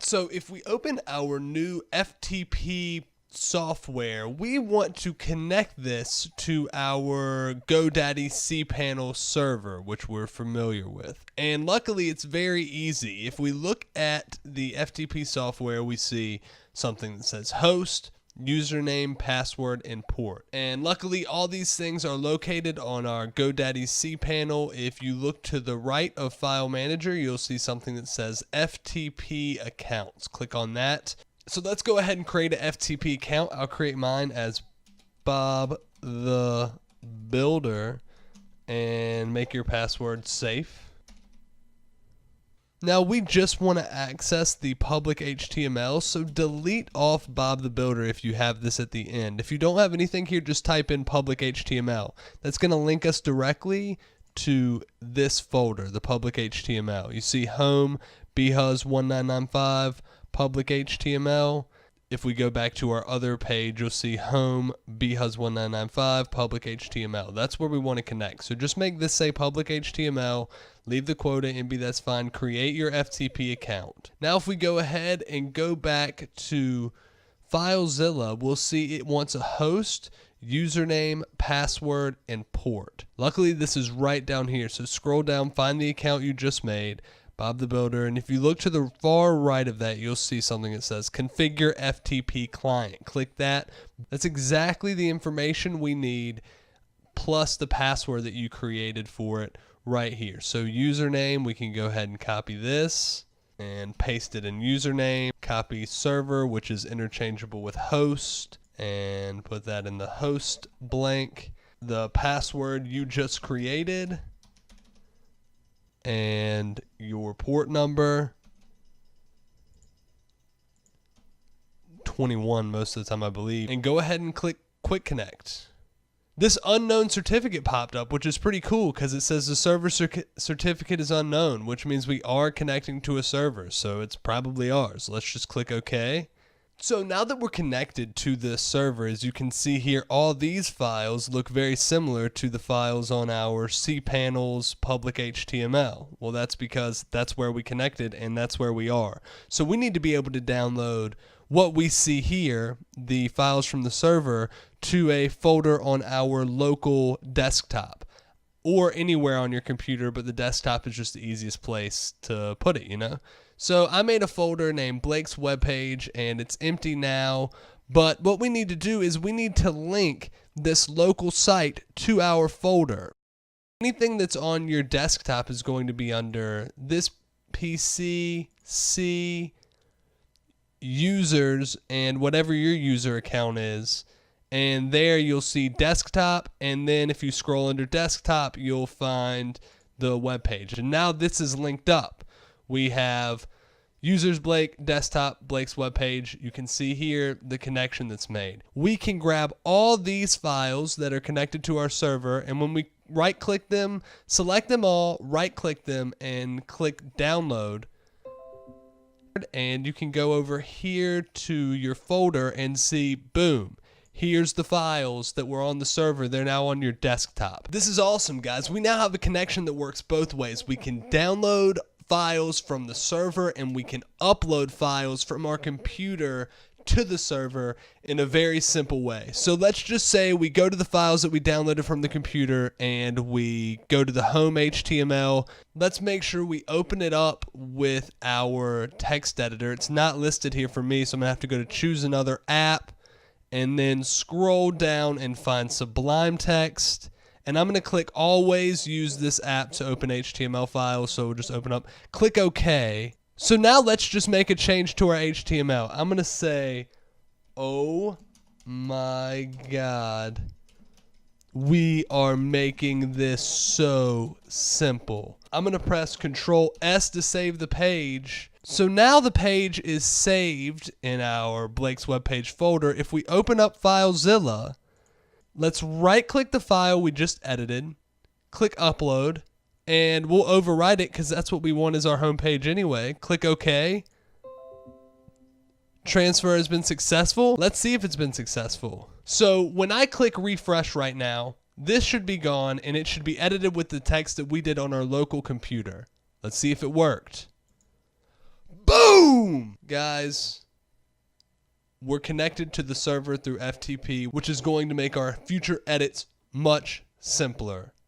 So if we open our new FTP software, we want to connect this to our GoDaddy cPanel server, which we're familiar with. And luckily, it's very easy. If we look at the FTP software, we see something that says host, username, password, and port. And luckily, all these things are located on our GoDaddy cPanel. If you look to the right of File Manager, you'll see something that says FTP accounts. Click on that. So let's go ahead and create an FTP account. I'll create mine as Bob the Builder and make your password safe. Now we just want to access the public HTML, so delete off Bob the Builder if you have this at the end. If you don't have anything here, just type in public HTML. That's going to link us directly to this folder, the public HTML. You see home, bhuz1995, public HTML. If we go back to our other page, you'll see home, bhuz1995, public HTML. That's where we want to connect. So just make this say public HTML, leave the quote at MB, that's fine. Create your FTP account. Now if we go ahead and go back to FileZilla, we'll see it wants a host, username, password, and port. Luckily this is right down here. So scroll down, find the account you just made, Bob the Builder, and if you look to the far right of that, you'll see something that says configure FTP client. Click that. That's exactly the information we need, plus the password that you created for it right here. So username, we can go ahead and copy this and paste it in username. Copy server, which is interchangeable with host, and put that in the host blank. The password you just created, and your port number, 21 most of the time I believe, and go ahead and click Quick Connect. This unknown certificate popped up, which is pretty cool because it says the server certificate is unknown, which means we are connecting to a server, so it's probably ours. Let's just click OK. So now that we're connected to this server, as you can see here, all these files look very similar to the files on our cPanel's public HTML. Well, that's because that's where we connected and that's where we are. So we need to be able to download what we see here, the files from the server, to a folder on our local desktop or anywhere on your computer, but the desktop is just the easiest place to put it, you know? So I made a folder named Blake's Webpage, and it's empty now, but what we need to do is we need to link this local site to our folder. Anything that's on your desktop is going to be under this PC, C, users, and whatever your user account is. And there you'll see desktop, and then if you scroll under desktop, you'll find the web page. And now this is linked up. We have users Blake, desktop, Blake's web page. You can see here the connection that's made. We can grab all these files that are connected to our server, and when we right click them, select them all, right click them, and click download. And you can go over here to your folder and see, boom, here's the files that were on the server. They're now on your desktop. This is awesome, guys. We now have a connection that works both ways. We can download files from the server and we can upload files from our computer to the server in a very simple way. So let's just say we go to the files that we downloaded from the computer and we go to the home HTML. Let's make sure we open it up with our text editor. It's not listed here for me, so I'm gonna have to go to choose another app and then scroll down and find Sublime Text. And I'm going to click always use this app to open HTML files. So we'll just open up, click OK. So now let's just make a change to our HTML. I'm going to say, oh my God, we are making this so simple. I'm going to press Control S to save the page. So now the page is saved in our Blake's Webpage folder. If we open up FileZilla, let's right click the file we just edited, click upload, and we'll overwrite it because that's what we want as our home page anyway. Click OK. Transfer has been successful. Let's see if it's been successful. So when I click refresh right now, this should be gone and it should be edited with the text that we did on our local computer. Let's see if it worked. Boom! Guys, we're connected to the server through FTP, which is going to make our future edits much simpler.